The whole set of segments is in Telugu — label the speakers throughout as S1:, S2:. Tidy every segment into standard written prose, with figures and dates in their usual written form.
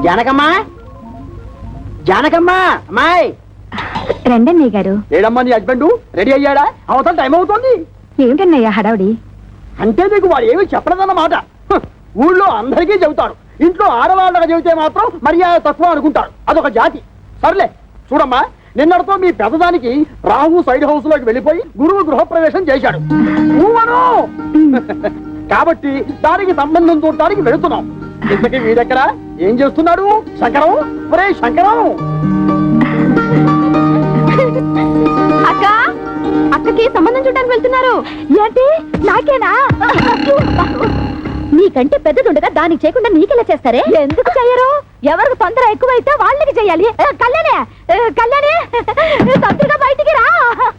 S1: జానకమ్మా జానకమ్మా అమ్మాయి
S2: రండన్నయ్య గారు.
S1: ఏడమ్మా నీ హస్బెండ్ రెడీ అయ్యాడా? అవతల టైం అవుతుంది.
S2: ఏమిటన్నయ్య హడావుడి?
S1: అంటే నీకు వాడు ఏమీ చెప్పలేదన్నమాట. ఊళ్ళో అందరికీ చెబుతాడు, ఇంట్లో ఆడవాళ్ళగా చెబితే మాత్రం మర్యాద తక్కువ అనుకుంటాడు. అదొక జాతి. సర్లే చూడమ్మా, నిన్నటితో మీ పెద్దదానికి రాహు సైడ్ హౌస్ లోకి వెళ్ళిపోయి గురువు గృహప్రవేశం చేశాడు. కాబట్టి దానికి సంబంధం చూడటానికి వెళుతున్నాం. ఇంతకీ వీడెక్కడ ఏం చేస్తున్నాడు? శంకరం, ఒరే శంకరం.
S2: అక్క, అక్కకి సంబంధం చూడడానికి వెళ్తున్నారు ఏంటి? నాకేనా? నీకంటే పెద్దదుండగా దానికి చేయకుండా నీకెలా చేస్తారే? ఎందుకు చెయ్యరు? ఎవరికి తొందర ఎక్కువైతే వాళ్ళకి చెయ్యాలి. కళ్యాణే కళ్యాణే తొందరగా బయటికి రా.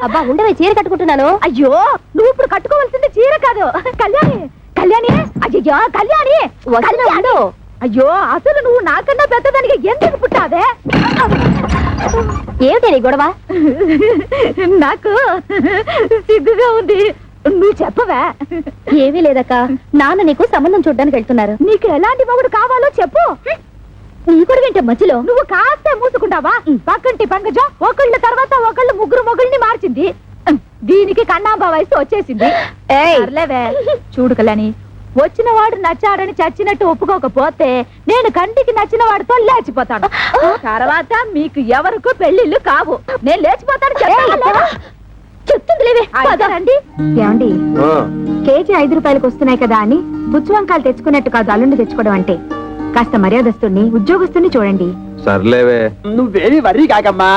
S2: అబ్బా ఉండవే, చీర కట్టుకుంటున్నాను. అయ్యో, నువ్వు ఇప్పుడు కట్టుకోవాల్సింది చీర కాదు. కళ్యాణి కళ్యాణి అయ్యో కళ్యాణి కళ్యాణి. అయ్యో, అసలు నువ్వు నాకన్నా పెద్దదానికి ఎందుకు పుట్టావే? ఏమిటి గొడవ? నాకు సిగ్గుగా ఉంది. నువ్వు చెప్పవా? ఏమీ లేదక్క, నాన్న నీకు సంబంధం చూడ్డానికి వెళ్తున్నారు. నీకు ఎలాంటి మొగుడు కావాలో చెప్పు. నీ కూడా వింటే మధ్యలో నువ్వు కాస్త మూసుకుంటావా? పక్కంటి పంకజం ఒకళ్ళ తర్వాత ఒకళ్ళు ముగ్గురు మొగుల్ని మార్చింది. దీనికి కన్నాంబా వయసు వచ్చేసింది. చూడు కళ్యాణి, వచ్చిన వాడు నచ్చాడని చచ్చినట్టు ఒప్పుకోకపోతే నేను కంటికి నచ్చిన వాడితో లేచిపోతాను. తర్వాత మీకు ఎవరికి పెళ్లిళ్ళు కావు. నేను లేచిపోతాను. చెప్తుంది లేవే. ఏమండి, కేజీ 5 రూపాయలకు వస్తున్నాయి కదా అని బుచ్చువంకాయలు తెచ్చుకున్నట్టు కాదు అల్లుండి తెచ్చుకోవడం అంటే. కాస్త మర్యాదస్తుని ఉద్యోగస్తుని చూడండి.
S3: సర్లేవే,
S1: నువ్వేమి వర్రీ కాకమ్మా.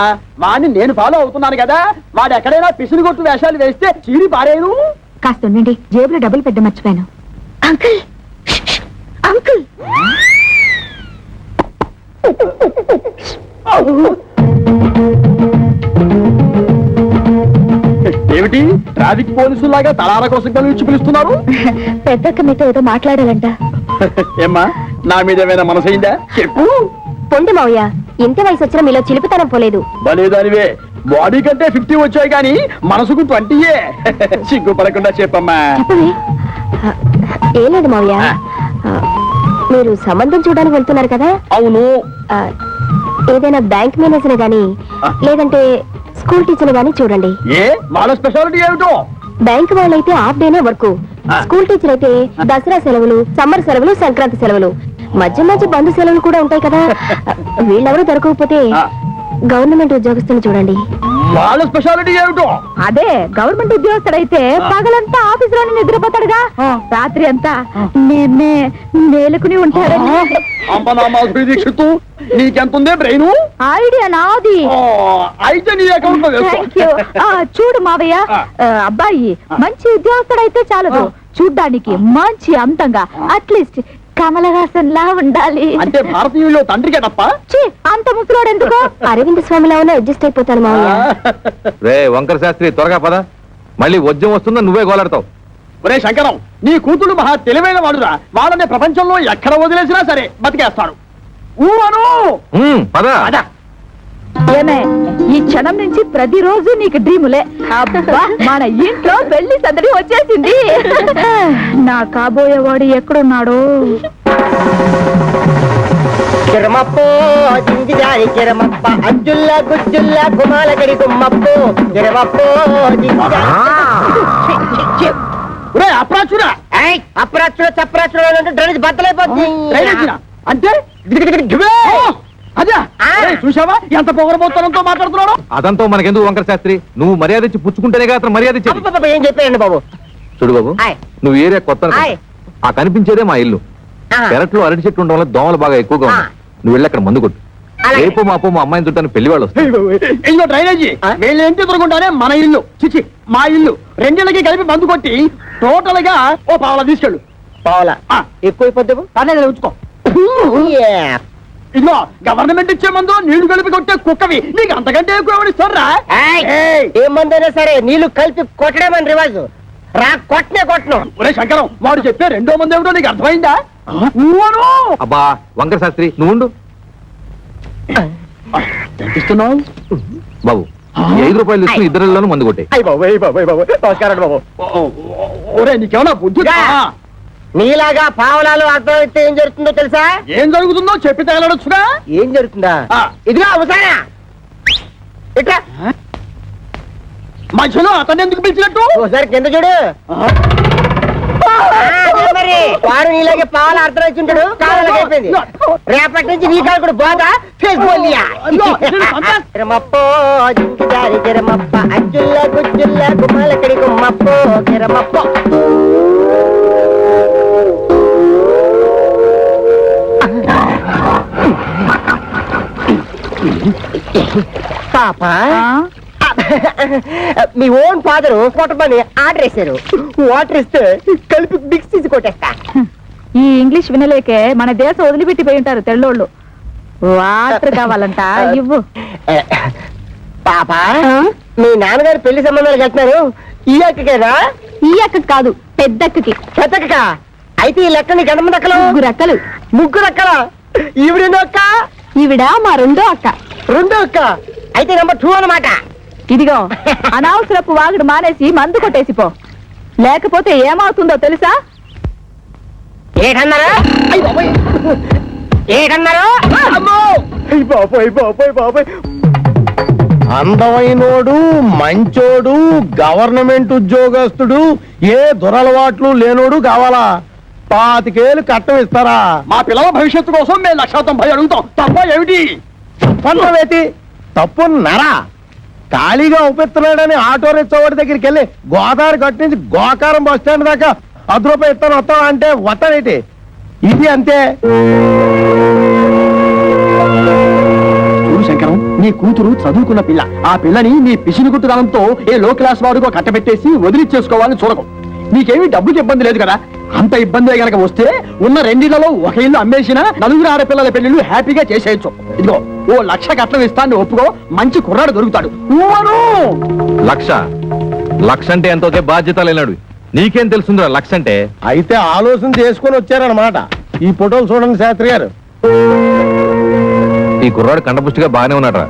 S1: వాడిని నేను ఫాలో అవుతున్నాను కదా. వాడు ఎక్కడైనా పిసులు కొట్టు వేషాలు వేస్తే చీరి పారేను.
S2: కాస్త ఉండండి, జేబులో డబ్బులు పెద్ద మర్చిపోయాను. అంకుల్ అంకుల్,
S1: ఏమిటి ట్రాఫిక్ పోలీసులాగా తలాల కోసం కలిసి పిలుస్తున్నారు?
S2: పెద్దక్క మీతో ఏదో మాట్లాడాలంట.
S1: ఏమ్మా, నా మీద ఏమైనా మనసైందా? చెప్పు.
S2: పొండి మావయ్య, ఇంత వయసు వచ్చినా మీలో చిలిపితనం పోలేదు.
S1: బలేదానివే, బాడీ కంటే 50 వచ్చాయి కానీ మనసుకు 20. సిగ్గుపడకుండా చెప్పమ్మా.
S2: చెప్పవే. ఏం లేదు మావయ్య, మీరు సంబంధం చూడడానికి వెళ్తున్నారు కదా?
S1: అవును.
S2: ఏదైనా బ్యాంక్ మేనేజర్ గాని లేదంటే స్కూల్ టీచర్ గాని చూడండి.
S1: ఏ వాళ్ళ స్పెషాలిటీ ఏమిటో?
S2: బ్యాంక్ వాళ్ళైతే హాఫ్ డేనే వర్క్, స్కూల్ టీచర్ అయితే దసరా సెలవులు, సమ్మర్ సెలవులు, సంక్రాంతి సెలవులు, మధ్య మధ్య బంధు సెలవులు కూడా ఉంటాయి కదా. వీళ్ళెవరూ దొరకకపోతే గవర్నమెంట్ ఉద్యోగస్తుని చూడండి.
S1: వాళ్ళ స్పెషాలిటీ ఏమిటో?
S2: అదే గవర్నమెంట్ ఉద్యోగస్తుడైతే పగలంతా ఆఫీస్ లోనే నిద్రపోతాడుగా, రాత్రి అంతా మేలుకుని ఉంటాడని.
S1: దీక్షిత్తు, నీకెంతుందే బ్రెయిన్?
S2: ఐడియా నాది.
S1: అయితే నీ అకౌంట్ లో వేసుకో.
S2: చూడు మావయ్య, అబ్బాయి మంచి ఉద్యోగస్తుడైతే చాలదు, చూడ్డానికి మంచి అంతంగా అట్లీస్ట్ కమల హాసన్ లా ఉండాలి.
S1: అంటే భారతీయుల్లో తండ్రికే తప్ప
S2: అంత ముసలోడు ఎందుకు? అరవింద్ స్వామిలా ఉన్నా అడ్జస్ట్ అయిపోతాను మావయ్య.
S3: రే వంకర శాస్త్రి, త్వరగా పద, మళ్ళీ వద్యం వస్తుందా నువ్వే గోలాడతావు.
S1: ఒరే శంకరం, నీ కూతురు మహా తెలివైన వాడురా. వాళ్ళని ప్రపంచంలో ఎక్కడ వదిలేసినా సరే బతికేస్తాడు.
S3: పద.
S2: ఏమే, ఈ క్షణం నుంచి ప్రతిరోజు నీకు డ్రీములే. అబ్బా, మన ఇంట్లో పెళ్లి సందడి వచ్చేసింది. నా కాబోయేవాడు ఎక్కడున్నాడో?
S4: కిరమప్పో జింజిగారి కిరమప్ప అజ్జుల్లా గుజ్జుల్లా గుమాలగడి గుమ్మప్పో కిరమప్పో
S1: అప్రాచురా.
S4: అప్రాచుడు చప్రాచుడు డ్రైనేజ్ బద్దలైపోతుంది.
S1: అంటే అదే చూసావా ఎంత పొగరబోత్తనంతో మాట్లాడుతున్నాడు?
S3: అదంతా మనకెందుకు వంకర శాస్త్రి, నువ్వు మర్యాద ఇచ్చి పుచ్చుకుంటేనే అతను మర్యాద ఇచ్చేది.
S4: ఏం చెప్పారండి బాబు?
S3: చూడు బాబు, నువ్వు ఏరియా కొత్త, ఆ కనిపించేదే మా ఇల్లు. పెరట్లో అరటి చెట్టు ఉండడం వల్ల దోమలు బాగా ఎక్కువగా ఉన్నాయి. నువ్వు వెళ్ళి అక్కడ మందు కొట్టు. రేపు మాపో మా అమ్మాయిని చుట్టాను పెళ్లి వాళ్ళు వస్తారు.
S1: ఇదిగో డ్రైనేజీ, వీళ్ళ ఇంటి ఎదురుకుంటానే మన ఇల్లు, చిచి మా ఇల్లు. రెండిళ్ళకి కలిపి మందు కొట్టి టోటల్ గా ఓ పావలా తీసుకెళ్ళు.
S4: పావలా ఎక్కువైపోద్ది,
S1: ఉంచుకో. ఇదిగో గవర్నమెంట్ ఇచ్చే మందు నీళ్లు కలిపి కొట్టే కుక్కవి నీకు అంతకంటే ఎక్కువ ఎవరిస్తారా?
S4: ఏ మందైనా సరే నీళ్లు కలిపి కొట్టడమని రివాజు. రా కొట్టనే కొట్టను.
S1: ఒరే శంకరం, వాడు చెప్పే 2వ మంది ఏమిటో నీకు అర్థమైందా?
S3: అబ్బా వంకర శాస్త్రి, నువ్వు ఉండు.
S1: తెప్పిస్తున్నావు
S3: బాబు, 5 రూపాయలు తీసుకుని ఇద్దరిలోనూ మందు కొట్టే.
S1: నమస్కారం బాబు. ఒరే నీకేమన్నా బుద్ధి?
S4: నీలాగా పావలాలు అర్థం అయితే ఏం జరుగుతుందో తెలుసా?
S1: ఏం జరుగుతుందో చెప్పి తగలడొచ్చుగా.
S4: ఏం జరుగుతుందా?
S1: ఆ.
S4: ఇదిగో అవసానా ఇట్లా
S1: మధ్యలో అతన్ని ఎందుకు పిలిచినట్టు?
S4: ఒకసారి కింద చూడు. అదే మరి వాడు నీలాగే పావులు అర్థం వచ్చి ఉంటాడు. కాళ్ళకి అయిపోయింది. రేపటి నుంచి నీ కాలు కూడా బాగా కిరమప్పో జింకిదారి కిరమప్ప అజ్జుల్ల గుజ్జుల్ల గుమ్మలకడి గుమ్మప్పో కిరమప్పో. పాప మీ ఓన్ ఫాదర్ కొట్టమని ఆర్డర్ వేశారు. వాటర్ ఇస్తే కలిపి మిక్స్ తీసి కొట్టేస్తా.
S2: ఈ ఇంగ్లీష్ వినలేకే మన దేశం వదిలిపెట్టిపోయి ఉంటారు తెల్లోళ్ళు. వాటర్ కావాలంట ఇవ్వు.
S4: పాప మీ నాన్నగారు పెళ్లి సంబంధాలు కట్టినారు. ఈ అక్కకేనా?
S2: ఈ అక్కకి కాదు, పెద్దక్కకి.
S4: పెద్దక్క అయితే ఈ లెక్క నీకు ఎంతమంది అక్కలు?
S2: 3 అక్కలు.
S4: 3 అక్కల. ఈవిడెన్నో అక్క?
S2: ఈవిడ మా రెండో అక్క.
S4: రెండో అక్క అయితే నెంబర్ 2 అన్నమాట.
S2: ఇదిగో అనవసరపు వాగుడు మానేసి మందు కొట్టేసిపో, లేకపోతే ఏమవుతుందో తెలుసా?
S4: ఏటన్నారా? ఏటన్నారా?
S5: అందమైనోడు, మంచోడు, గవర్నమెంట్ ఉద్యోగస్తుడు, ఏ దురలవాట్లు లేనోడు కావాలా? 25 ఏళ్ళు కట్టం ఇస్తారా?
S1: మా పిల్లల భవిష్యత్తు కోసం మేము 190 అడుగుతాం. తప్ప ఏమిటి?
S5: పన్నవేతి తప్పున్నారా? ఖాళీగా ఉపయోగిస్తున్నాడని ఆటో రిక్షావాడి దగ్గరికి వెళ్ళి గోదావరి గట్టు నుంచి గోకారం బస్ స్టాండ్ దాకా 10 రూపాయలు ఇస్తాను వస్తావా అంటే వస్తానేటి? ఇది అంతే.
S1: చూడు శంకరం, నీ కూతురు చదువుకున్న పిల్ల. ఆ పిల్లని నీ పిసినుగుట్టుదనంతో ఏ లో క్లాస్ వాడుకో కట్టబెట్టేసి వదిలిచ్చేసుకోవాలని చూడకు. నీకేమీ డబ్బుకి ఇబ్బంది లేదు కదా. అంత ఇబ్బంది గనక వస్తే ఉన్న 2 ఇళ్లలో ఒక ఇల్లు అమ్మేసినా 4 ఆడపిల్లల పెళ్లిళ్ళు హ్యాపీగా చేసేయచ్చు. ఇదిగో ఓ 1,00,000 కట్నం ఇస్తాను, ఒప్పుకో. మంచి కుర్రాడు దొరుకుతాడు.
S3: లక్ష అంటే ఎంతో బాధ్యత లేనాడు. నీకేం తెలుసుందిరా లక్ష అంటే?
S5: అయితే ఆలోచన చేసుకొని వచ్చారనమాట. ఈ ఫోటోలు చూడండి శాస్త్రి గారు.
S3: ఈ కుర్రాడు కండపుష్టిగా బాగానే ఉన్నాడు.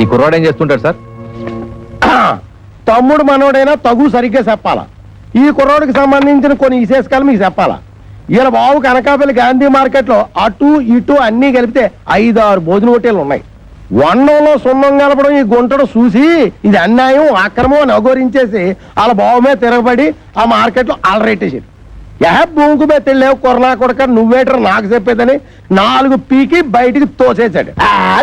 S3: ఈ కుర్రాడు ఏం చేస్తుంటాడు సార్?
S5: తమ్ముడు మనోడైనా తగు సరిగ్గా చెప్పాలా. ఈ కుర్రాడికి సంబంధించిన కొన్ని విశేషాలు మీకు చెప్పాలా. ఈయన బాబు కనకాపల్లి గాంధీ మార్కెట్ లో అటు ఇటు అన్ని కలిపితే 5-6 భోజన హోటళ్లు ఉన్నాయి. వండంలో సున్నం కలపడం ఈ గుంటడు చూసి ఇది అన్యాయం, అక్రమం అని అఘోరించేసి వాళ్ళ బాబు మీద తిరగబడి ఆ మార్కెట్ లో అలరెట్టేసాడు. భూమికి మీద తెలియవు కొరనా కొడక నువ్వేటర్ నాకు చెప్పేదని 4 పీకి బయటికి తోసేశాడు.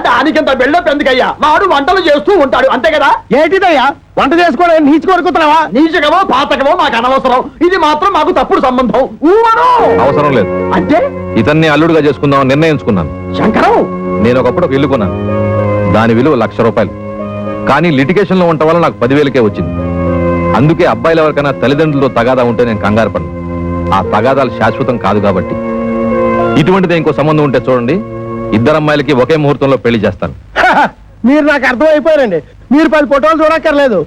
S1: దానికింత బిల్డప్ ఎందుకయ్యా? వాడు వంటలు చేస్తూ ఉంటాడు, అంతే కదా.
S5: ఏంటిదయ్యా వంట చేసుకోవడం? నీచి కొడుకుతున్నావా?
S1: నీచకమో పాతకమో మాకు అనవసరం. ఇది మాత్రం మాకు తప్పుడు సంబంధం.
S3: అవసరం లేదు.
S1: అంటే
S3: ఇతన్ని అల్లుడుగా చేసుకుందామని నిర్ణయించుకున్నాను.
S1: శంకరం,
S3: నేను ఒకప్పుడు ఒక ఇల్లు కొన్నాను. దాని విలువ 1,00,000 రూపాయలు. కానీ లిటిగేషన్ లో ఉండటం వల్ల నాకు 10,000కే వచ్చింది. అందుకే అబ్బాయిలు ఎవరికైనా తల్లిదండ్రులతో తగాదా ఉంటే నేను కంగారు పడను. ఆ తగాదాలు శాశ్వతం కాదు కాబట్టి ఇటువంటిది ఇంకో సంబంధం ఉంటే చూడండి, 2 అమ్మాయిలకి ఒకే ముహూర్తంలో పెళ్లి చేస్తాను.
S5: మీరు నాకు అర్థమైపోయారండి. మీరు 10 ఫోటోలు చూడక్కర్లేదు.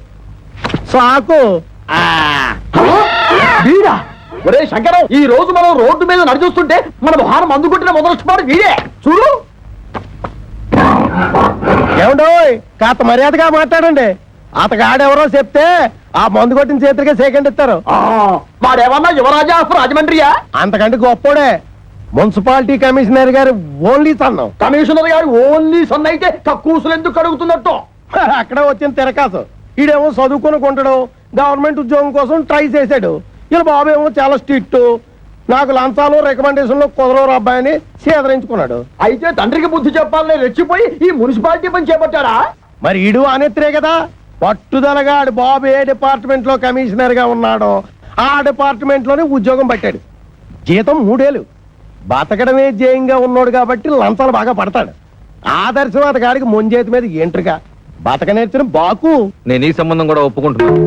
S5: సాకు.
S1: వీడా? ఒరే శంకరం, ఈ రోజు మనం రోడ్డు మీద నడిచొస్తుంటే మన వాహనం అందుకుంటున్న మొదలొచ్చిపోడు వీడే. చూడు.
S5: ఏమండో కాస్త మర్యాదగా మాట్లాడండి. అతగాడెవరో చెప్తే ఆ మందు కొట్టిన చేతులకే సెకండ్ ఇస్తారు.
S1: వాడేమన్నా యువరాజా ఆఫ్ రాజమండ్రియా?
S5: అంతకంటే గొప్పోడే. మున్సిపాలిటీ కమిషనర్ గారు ఓన్లీ సన్నం.
S1: కమిషనర్ గారు ఓన్లీ సన్ అయితే కక్కూసులు ఎందుకు అడుగుతున్నట్టు?
S5: అక్కడే వచ్చిన తిరకాసు. ఈడేమో చదువుకుని కొంటాడు, గవర్నమెంట్ ఉద్యోగం కోసం ట్రై చేశాడు. ఇలా బాబు ఏమో చాలా స్ట్రిక్ట్. నాకు లంచాలు రికమెండేషన్లు కుదరవు అబ్బాయిని సేదరించుకున్నాడు.
S1: అయితే తండ్రికి బుద్ధి చెప్పాలని రెచ్చిపోయి ఈ మున్సిపాలిటీ పని చేపట్టాడా?
S5: మరి ఈడు అనేత్రే కదా. పట్టుదలగా ఆడు బాబు ఏ డిపార్ట్మెంట్ లో కమిషనర్ గా ఉన్నాడో ఆ డిపార్ట్మెంట్ లోనే ఉద్యోగం పట్టాడు. జీతం 3 ఏళ్ళు. బతకడమే జయంగా ఉన్నాడు కాబట్టి లంచాలు బాగా పడతాడు. ఆదర్శం అతగాడికి ముంజేతి మీద ఎంట్రుగా బతక నేర్చిన బాకు.
S3: నేను ఈ సంబంధం కూడా ఒప్పుకుంటున్నాను.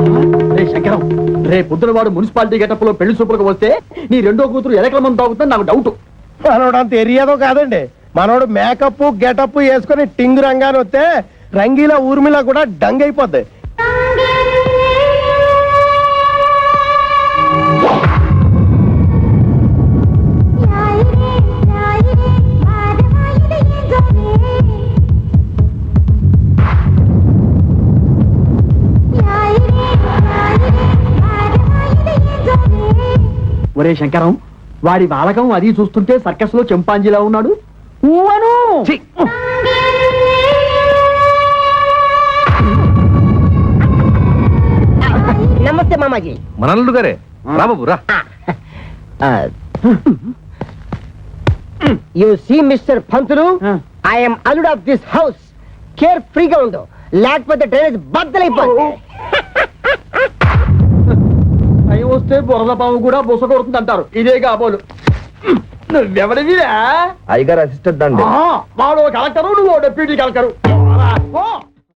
S1: రే శంకరం, రే పొద్దున వాడు మున్సిపాలిటీ గెటప్ లో పెళ్లి చూపులకు వస్తే నీ రెండో కూతురు ఎలకల మంది తాగుతుందని నాకు డౌట్.
S5: మనోడు అంత ఎరియాదో కాదండి. మనోడు మేకప్ గెటప్ వేసుకుని టింగ్ రంగాన్ని వస్తే రంగీలా ఊర్మిలా కూడా డంగ్ అయిపోద్ది.
S1: ఒరే శంకరం, వాడి బాలకం అది చూస్తుంటే సర్కస్ లో చింపాంజీలా ఉన్నాడు. ఊవను
S3: ఛీ!
S4: నమస్తే మామాజీ.
S3: మనల్లుడు గారే రా బాబు రా.
S4: You see mister Pantulu, I'm అల్లుడ్ ఆఫ్ దిస్ హౌస్. కేర్ ఫ్రీగా ఉండు, లేకపోతే డ్రైనేజ్ బద్దలైపోతుంది.
S1: అవి వస్తే బురద పాము కూడా బుస కొడుతుంది అంటారు. ఇదే కాబోలు. నువ్వెవడివిరా?
S3: అయ్యగారు అసిస్టెంట్ అండి.
S1: వాడు కలెక్టరు, నువ్వు డిప్యూటీ కలెక్టరు.